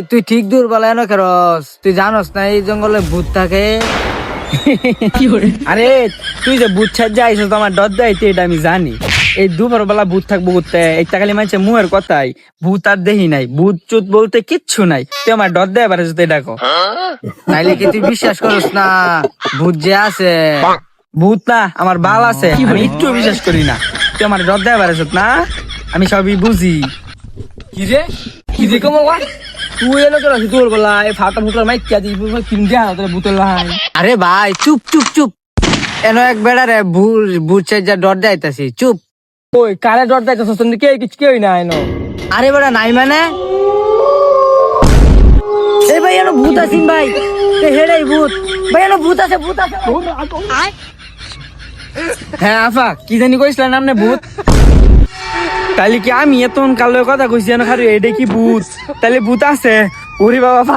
তুই ঠিক দুর্বল এনো কেরস, তুই জানস না এই জঙ্গলে ভূত থাকে। আরে তুই যে ভূত ছাড় যাইছ তো আমার ডর যাইতে, এটা আমি জানি। এই দুপুর বেলা ভূত থাকবো ঘুরতে, একটা খালি মানছে মুহের কথাই, ভূত আর দেখি নাই, ভূত চুত বলতে কিচ্ছু নাই। তুই আমার ডর দেয় পারে যদি দেখো, নাইলে কি তুই বিশ্বাস করস না ভূত যে আছে? ভূত না আমার বাল আছে, আমি একটু বিশ্বাস করি না। তুই আমার ডর দেয় পারে না, আমি সবই বুঝি। কি রে কমলা, তুই এলো কেন তোর বলা এই ফাটা ফুটার মাইক কে দিস কিন দিয়া তোর বুতল লাই। আরে ভাই চুপ চুপ চুপ, এনো এক বেড়ারে ভূত যা ডর যাইতাছি, চুপ। ওই কারে ডর দেখাছ তুমি, কে কিছু কেউই না আইনো। আরে বেড়া নাই মানে এই ভাই এনো ভূত আছিস ভাই, হেড়াই ভূত ভাই, এনো ভূত আছে, ভূত আছে। হ্যাঁ আফা, কি জানি কইছিলেন নামনে ভূত? তাইলে কি আমি এত কালো কথা কইছি না খালি এটা কি ভূত? তাইলে ভূত আছে? ওরে বাবা।